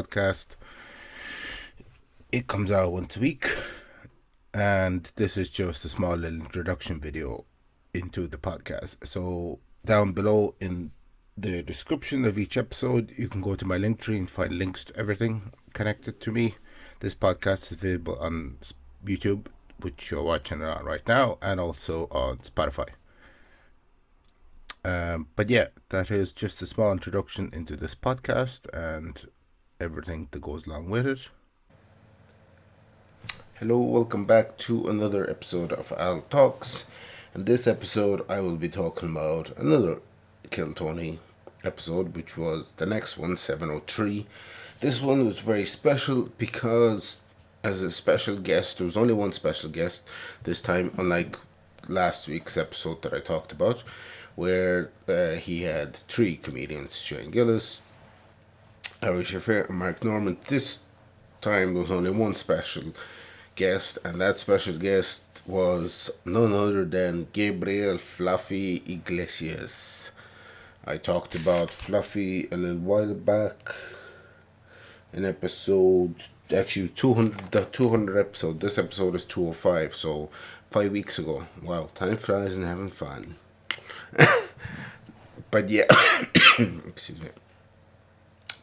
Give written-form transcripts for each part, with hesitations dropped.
podcast. It comes out once a week, and this is just a small little introduction video into the podcast. So, down below in the description of each episode, you can go to my Linktree and find links to everything connected to me. This podcast is available on YouTube, which you're watching it on right now, and also on Spotify. But yeah, that is just a small introduction into this podcast and everything that goes along with it. Hello, welcome back to another episode of Al Talks. In this episode, I will be talking about another Kill Tony episode, which was the next one, 703. This one was very special because, as a special guest, there was only one special guest this time, unlike last week's episode that I talked about, where he had three comedians: Shane Gillis, Ari Shafir, and Mark Norman. This time there was only one special guest, and that special guest was none other than Gabriel Fluffy Iglesias. I talked about Fluffy a little while back in episode, actually 200, the 200 episode. This episode is 205, so 5 weeks ago. Wow, time flies and having fun. But yeah, excuse me.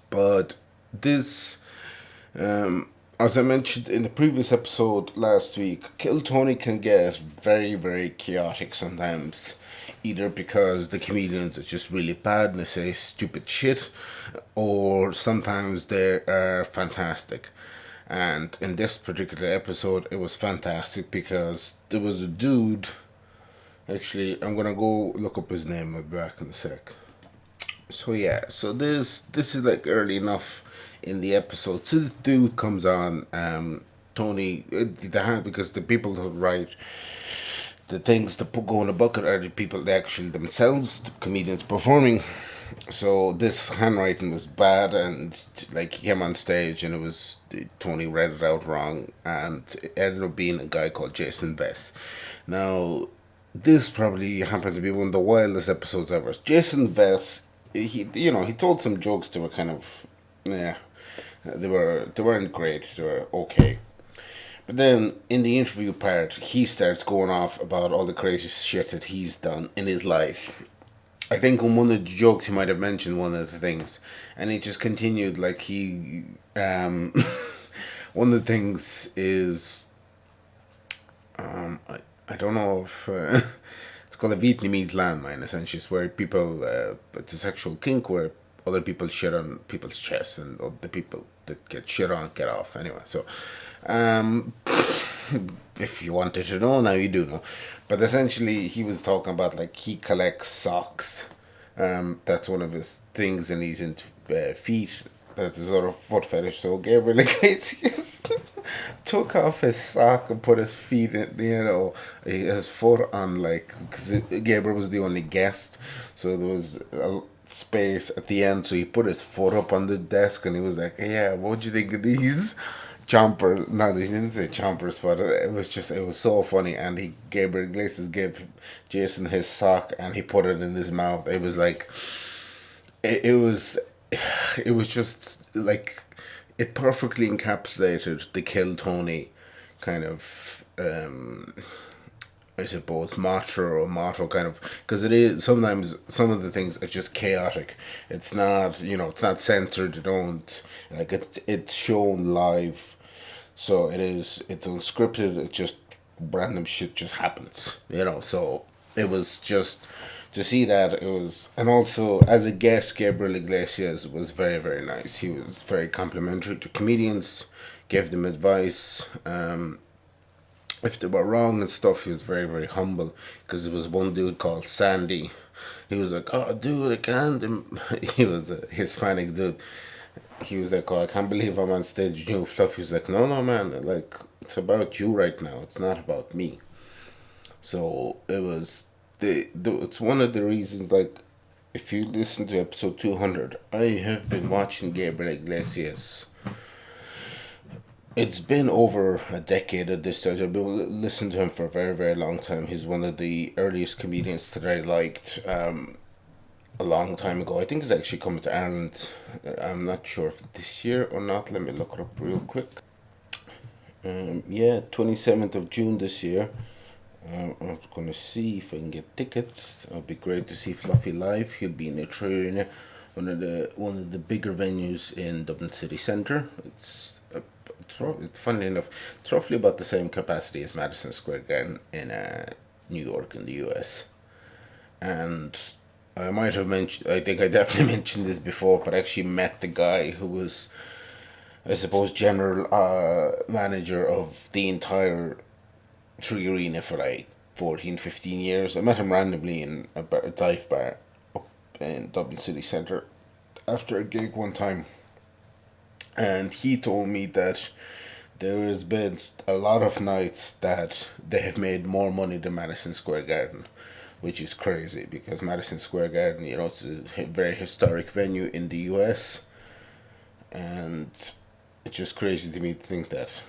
But this, as I mentioned in the previous episode last week, Kill Tony can get very, very chaotic sometimes. Either because the comedians are just really bad and they say stupid shit, or sometimes they are fantastic. And in this particular episode, it was fantastic because there was a dude. Actually, I'm gonna go look up his name. I'll be back in a sec. So yeah, so this is like early enough in the episode. So this dude comes on, Tony, because the people who write the things to go in a bucket are the people, the actual themselves, the comedians performing. So this handwriting was bad, and like he came on stage and it was Tony read it out wrong, and it ended up being a guy called Jason Vess. Now, this probably happened to be one of the wildest episodes ever. Jason Vess, he told some jokes that were kind of, yeah, they weren't great. They were okay. But then in the interview part, he starts going off about all the crazy shit that he's done in his life. I think on one of the jokes he might have mentioned one of the things, and he just continued like he. One of the things is, I don't know if it's called a Vietnamese landmine. Essentially, it's where people, it's a sexual kink where other people shit on people's chests, and the people that get shit on get off. Anyway, so um, if you wanted to know, now you do know. But essentially, he was talking about like he collects socks. That's one of his things, and he's into feet. That's a sort of foot fetish. So Gabriel Iglesias took off his sock and put his feet in, his foot on, like, because Gabriel was the only guest, so there was a space at the end, so he put his foot up on the desk and he was like, yeah, what'd you think of these chompers? No, he didn't say chompers, but it was so funny. And Gabriel Iglesias gave Jason his sock and he put it in his mouth. It was like, it was, it was just like, it perfectly encapsulated the Kill Tony kind of, I suppose, mantra or motto, kind of, because it is sometimes some of the things are just chaotic. It's not, it's not censored. You don't like it's shown live, so it's unscripted. It just random shit just happens. So it was just to see that it was, and also as a guest, Gabriel Iglesias was very, very nice. He was very complimentary to comedians, gave them advice. If they were wrong and stuff, he was very, very humble. Because there was one dude called Sandy. He was like, "Oh, dude, I can't." He was a Hispanic dude. He was like, "Oh, I can't believe I'm on stage." Fluff. He was like, "No, no, man. Like, it's about you right now. It's not about me." So it was it's one of the reasons. Like, if you listen to episode 200, I have been watching Gabriel Iglesias. It's been over a decade at this stage. I've been listening to him for a very, very long time. He's one of the earliest comedians that I liked. a long time ago. I think it's actually coming to Ireland. I'm not sure if this year or not. Let me look it up real quick. Yeah, 27th of June this year. I'm gonna see if I can get tickets. It'll be great to see Fluffy live. He'll be in the Arena, one of the bigger venues in Dublin City Centre. It's funny enough. It's roughly about the same capacity as Madison Square Garden in New York in the U.S. And I might have mentioned. I think I definitely mentioned this before, but I actually met the guy who was, I suppose, general manager of the entire Tree Arena for like 14, 15 years. I met him randomly in a dive bar up in Dublin City Centre after a gig one time. And he told me that there has been a lot of nights that they have made more money than Madison Square Garden, which is crazy because Madison Square Garden, it's a very historic venue in the US, and it's just crazy to me to think that.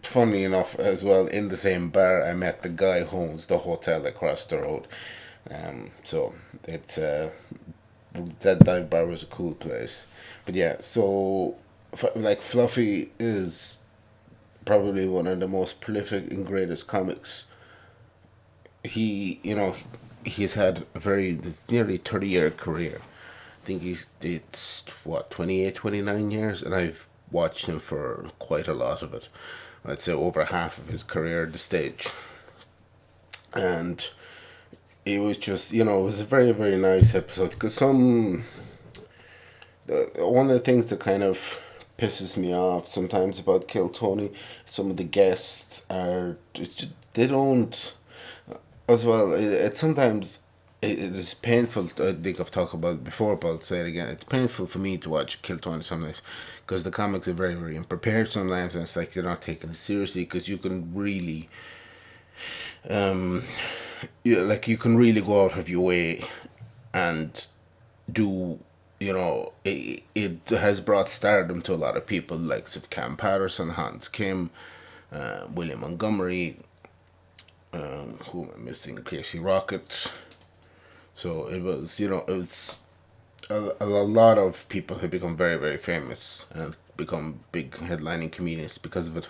Funny enough, as well, in the same bar, I met the guy who owns the hotel across the road. So it's that dive bar was a cool place. But yeah, so like Fluffy is probably one of the most prolific and greatest comics. He's had a very nearly 30-year career. I think it's what 28, 29 years, and I've watched him for quite a lot of it. I'd say over half of his career at the stage, and it was just it was a very very nice episode because one of the things that kind of pisses me off sometimes about Kill Tony, some of the guests they don't as well. It sometimes it is painful. I think I've talked about it before, but I'll say it again. It's painful for me to watch Kill Tony sometimes because the comics are very very unprepared sometimes, and it's like they're not taking it seriously because you can really like you can really go out of your way and do it has brought stardom to a lot of people like of Cam Patterson, Hans Kim, William Montgomery, who am I missing, Casey Rocket. So it's a lot of people have become very very famous and become big headlining comedians because of it.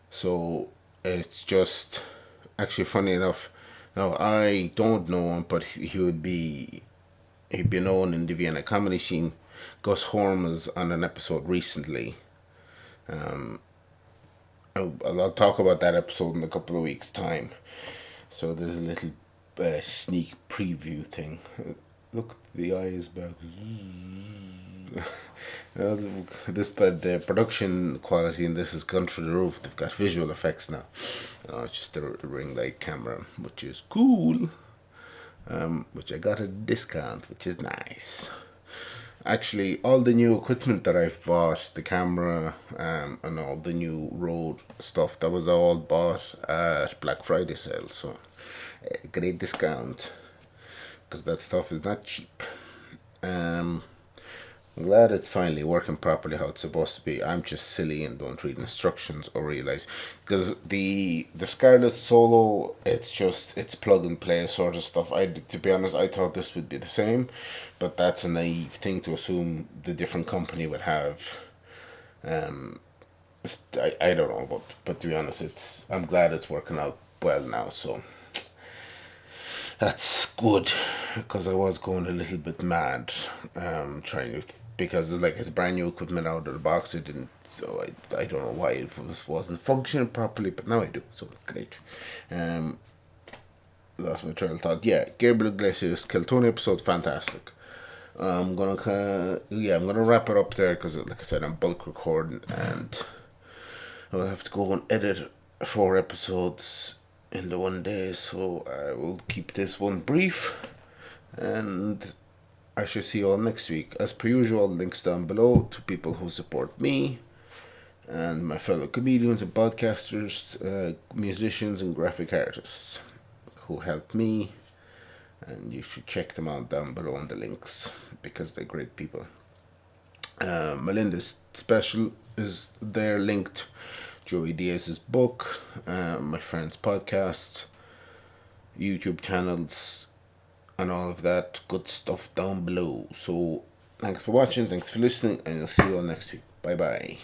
So it's just actually funny enough. Now I don't know him, but he'd be known in the Vienna comedy scene. Gus Horn was on an episode recently. I'll talk about that episode in a couple of weeks' time. So there's a little sneak preview thing. Look, the eye is back. But the production quality in this has gone through the roof. They've got visual effects now. It's just a ring light camera, which is cool. Which I got a discount, which is nice. Actually, all the new equipment that I've bought, the camera, and all the new Rode stuff, that was all bought at Black Friday sale. So, great discount because that stuff is not cheap. Um, I'm glad it's finally working properly how it's supposed to be. I'm just silly and don't read instructions or realize because the Scarlett Solo, it's plug and play sort of stuff. To be honest, I thought this would be the same, but that's a naive thing to assume the different company would have. I don't know, but to be honest, I'm glad it's working out well now. So that's good because I was going a little bit mad, trying to because it's brand new equipment out of the box. It didn't, so I don't know why it wasn't functioning properly, but now I do. So great. Lost my trail of thought. Yeah, Gabriel Iglesias Kiltony episode fantastic. I'm gonna wrap it up there because like I said I'm bulk recording and I'll have to go and edit 4 episodes in the one day, so I will keep this one brief, and I shall see you all next week. As per usual, links down below to people who support me and my fellow comedians and podcasters, musicians and graphic artists who help me, and you should check them out down below on the links because they're great people. Malinda's special is there linked. Joey Diaz's book, my friend's podcasts, YouTube channels, and all of that good stuff down below. So thanks for watching, thanks for listening, and I'll see you all next week. Bye bye.